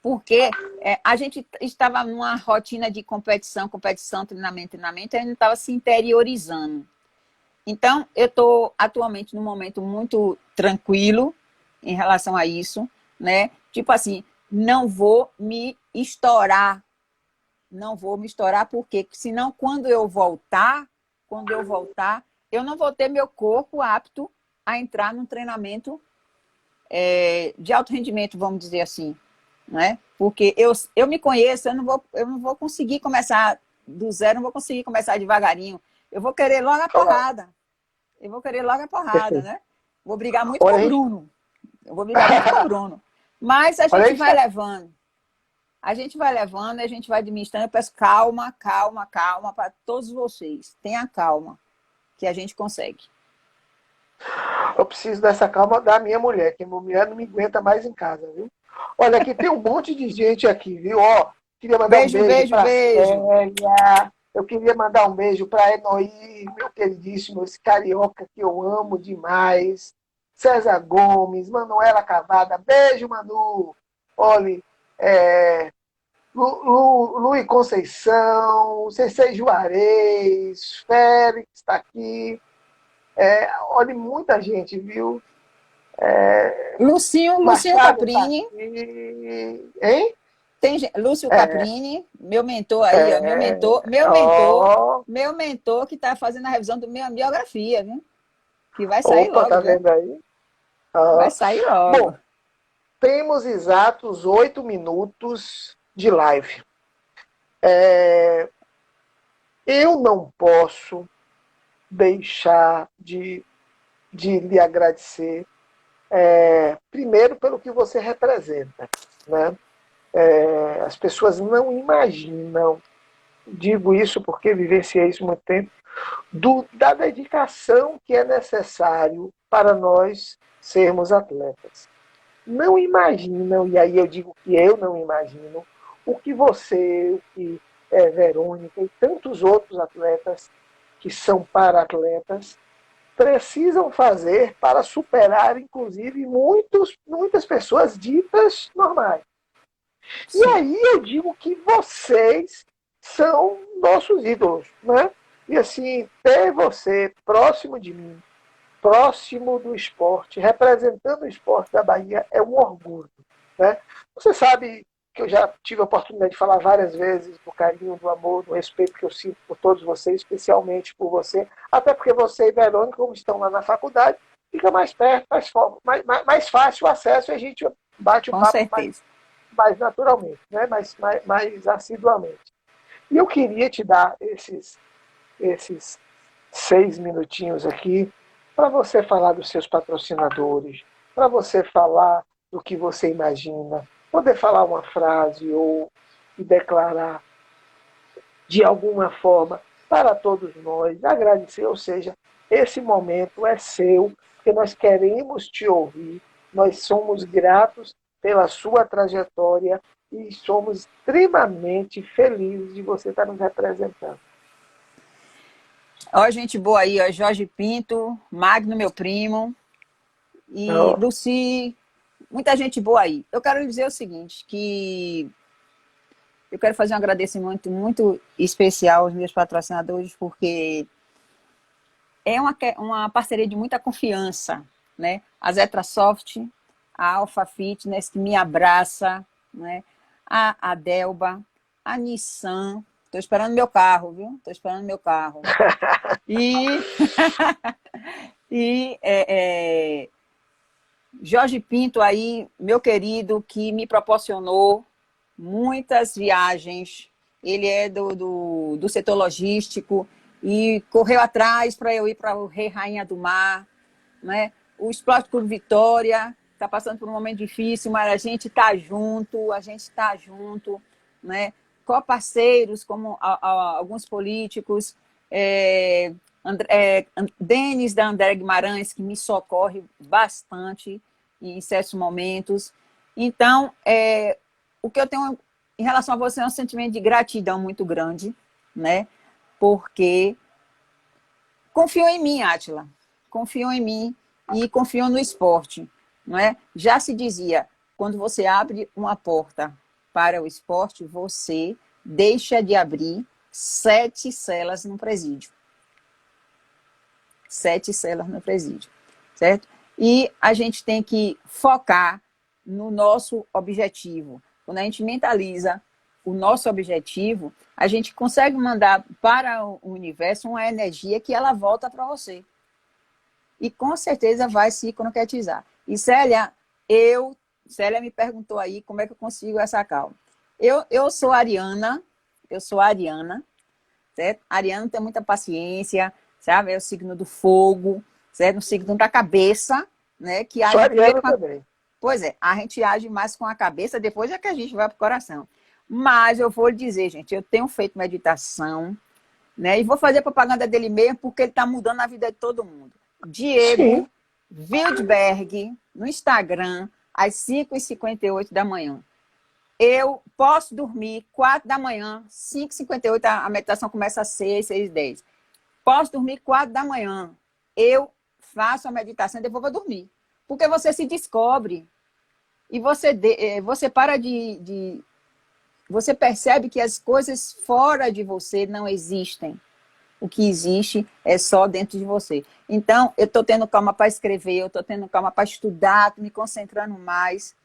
Porque a gente estava numa rotina de competição, treinamento, e ainda não estava se interiorizando. Então, eu estou atualmente num momento muito tranquilo em relação a isso, né? Tipo assim, não vou me estourar, porque senão quando eu voltar, eu não vou ter meu corpo apto a entrar num treinamento de alto rendimento, vamos dizer assim. Né? Porque eu me conheço, eu não vou conseguir começar do zero, não vou conseguir começar devagarinho. Eu vou querer logo a porrada. Né? Vou brigar muito com o Bruno. Mas a gente vai levando. A gente vai levando, a gente vai administrando. Eu peço calma para todos vocês. Tenha calma, que a gente consegue. Eu preciso dessa calma da minha mulher, que a minha mulher não me aguenta mais em casa, viu? Olha, aqui tem um monte de gente aqui, viu? Ó, queria mandar um Beijo, beijo beijo, para beijo. Célia. Eu queria mandar um beijo para Enoí, meu queridíssimo, esse carioca que eu amo demais. César Gomes, Manuela Cavada. Beijo, Manu. Olha, é, Luí Conceição, Cecei Juarez, Félix está aqui. Olha, muita gente, viu? Lucinho Machado está Caprini. aqui. Hein? Lúcio É, Caprini, meu mentor aí, ó, ó. meu mentor que está fazendo a revisão da minha biografia, viu? Que vai sair Opa, logo, tá viu? vendo aí? Vai Ó. sair logo. Bom, temos exatos 8 minutos de live. Eu não posso deixar de lhe agradecer, primeiro pelo que você representa, né? As pessoas não imaginam, digo isso porque vivenciei isso há muito tempo, da dedicação que é necessário para nós sermos atletas. Não imaginam, e aí eu digo que eu não imagino, o que você, o que Verônica e tantos outros atletas que são para-atletas precisam fazer para superar, inclusive, muitas pessoas ditas normais. E Sim. aí eu digo que vocês são nossos ídolos, né? E assim, ter você próximo de mim, próximo do esporte, representando o esporte da Bahia, é um orgulho, né? Você sabe que eu já tive a oportunidade de falar várias vezes do carinho, do amor, do respeito que eu sinto por todos vocês, especialmente por você, até porque você e Verônica, como estão lá na faculdade, fica mais perto, mais fácil o acesso e a gente bate o Com papo certeza. mais naturalmente, né? Mais assiduamente. E eu queria te dar esses 6 minutinhos aqui para você falar dos seus patrocinadores, para você falar do que você imagina, poder falar uma frase ou declarar de alguma forma para todos nós, agradecer, ou seja, esse momento é seu, porque nós queremos te ouvir, nós somos gratos pela sua trajetória e somos extremamente felizes de você estar nos representando. Ó, gente boa aí, ó, Jorge Pinto, Magno, meu primo, e Então, Luci, muita gente boa aí. Eu quero dizer o seguinte, que eu quero fazer um agradecimento muito especial aos meus patrocinadores, porque é uma parceria de muita confiança, né? A Zetrasoft, a Alpha Fitness, que me abraça, né? A Delba, a Nissan, estou esperando meu carro, viu? Estou esperando meu carro. E, e Jorge Pinto aí, meu querido, que me proporcionou muitas viagens. Ele é do setor logístico e correu atrás para eu ir para o Rei Rainha do Mar, né? O Esporte Clube Vitória está passando por um momento difícil, mas a gente está junto, né? Co-parceiros, como alguns políticos, Denis da André Guimarães, que me socorre bastante em certos momentos. Então, o que eu tenho em relação a você é um sentimento de gratidão muito grande, né? Porque confiam em mim, Átila. Confiam em mim e confiam no esporte, não é? Já se dizia, quando você abre uma porta para o esporte, você deixa de abrir 7 celas no presídio. 7 celas no presídio, certo? E a gente tem que focar no nosso objetivo. Quando a gente mentaliza o nosso objetivo, a gente consegue mandar para o universo uma energia que ela volta para você. E com certeza vai se concretizar. E Célia me perguntou aí como é que eu consigo essa calma. Eu sou ariana, certo? Ariana tem muita paciência, sabe? É o signo do fogo, certo? O signo da cabeça, né? Que sou age primeiro ariano com a... também. Pois é, a gente age mais com a cabeça, depois é que a gente vai para o coração. Mas eu vou lhe dizer, gente, eu tenho feito meditação, né? E vou fazer propaganda dele mesmo, porque ele está mudando a vida de todo mundo. Sim. Diego Wildberg, no Instagram, às 5h58 da manhã. Eu posso dormir 4 da manhã, 5h58, a meditação começa às 6h10. Posso dormir 4 da manhã. Eu faço a meditação e depois vou dormir. Porque você se descobre e você para você percebe que as coisas fora de você não existem. O que existe é só dentro de você. Então, eu estou tendo calma para escrever, eu estou tendo calma para estudar, me concentrando mais,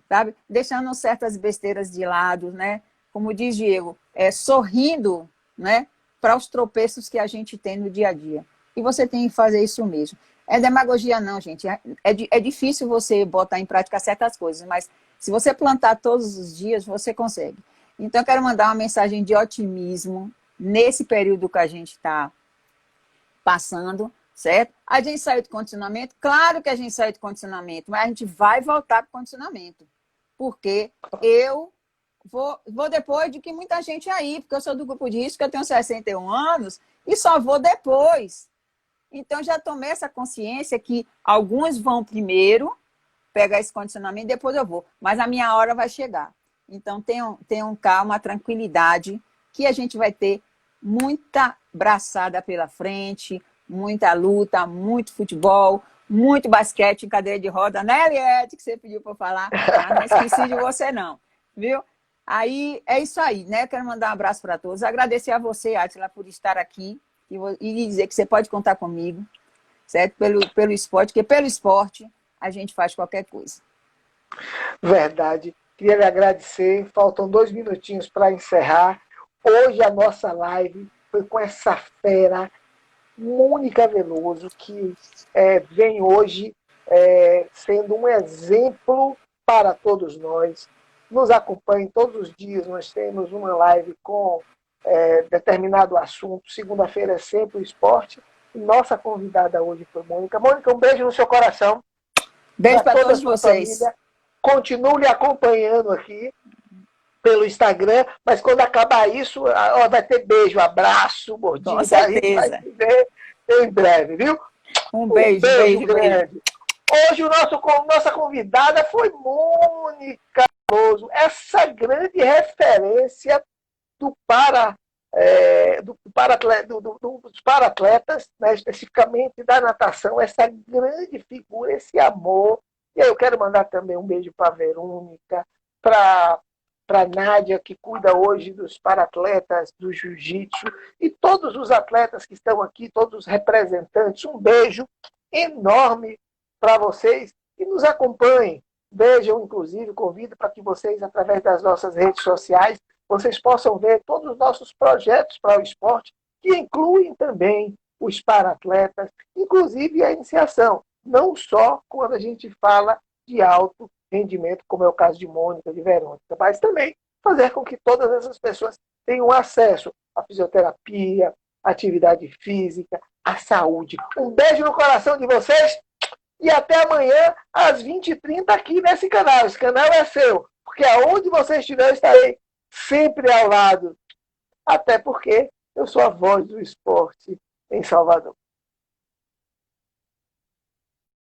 sabe? Deixando certas besteiras de lado, né? Como diz Diego, sorrindo, né? Para os tropeços que a gente tem no dia a dia. E você tem que fazer isso mesmo. É demagogia não, gente. É difícil você botar em prática certas coisas, mas se você plantar todos os dias, você consegue. Então, eu quero mandar uma mensagem de otimismo nesse período que a gente está passando, certo? A gente saiu do condicionamento, claro que a gente saiu do condicionamento, mas a gente vai voltar para o condicionamento. Porque eu vou depois de que muita gente aí, porque eu sou do grupo de risco, eu tenho 61 anos, e só vou depois. Então, já tomei essa consciência que alguns vão primeiro pegar esse condicionamento, depois eu vou. Mas a minha hora vai chegar. Então, tenham calma, tranquilidade, que a gente vai ter muita braçada pela frente, muita luta, muito futebol, muito basquete em cadeira de roda, né, Eliette, que você pediu para eu falar? Ah, não esqueci de você, não. Viu? Aí, é isso aí, né? Quero mandar um abraço para todos. Agradecer a você, Átila, por estar aqui e dizer que você pode contar comigo, certo? Pelo esporte, porque pelo esporte a gente faz qualquer coisa. Verdade. Queria lhe agradecer. Faltam 2 minutinhos para encerrar. Hoje a nossa live foi com essa fera, Mônica Veloso, que vem hoje sendo um exemplo para todos nós. Nos acompanhem todos os dias. Nós temos uma live com determinado assunto. Segunda-feira é sempre o esporte. E nossa convidada hoje foi Mônica. Mônica, um beijo no seu coração. Beijo para todos vocês. Família. Continuo lhe acompanhando aqui pelo Instagram, mas quando acabar isso, vai ter beijo, abraço, mordida. Com certeza. A gente vai se ver em breve, viu? Um beijo grande. Hoje nossa convidada foi Mônica Veloso, essa grande referência dos para-atletas, né, especificamente da natação, essa grande figura, esse amor. E aí eu quero mandar também um beijo para a Verônica, para a Nádia, que cuida hoje dos para-atletas do jiu-jitsu, e todos os atletas que estão aqui, todos os representantes. Um beijo enorme para vocês e nos acompanhem. Vejam, inclusive, convido para que vocês, através das nossas redes sociais, vocês possam ver todos os nossos projetos para o esporte, que incluem também os para-atletas, inclusive a iniciação, não só quando a gente fala de alto rendimento, como é o caso de Mônica, de Verônica, mas também fazer com que todas essas pessoas tenham acesso à fisioterapia, à atividade física, à saúde. Um beijo no coração de vocês e até amanhã, às 20h30, aqui nesse canal. Esse canal é seu, porque aonde você estiver, eu estarei sempre ao lado. Até porque eu sou a voz do esporte em Salvador.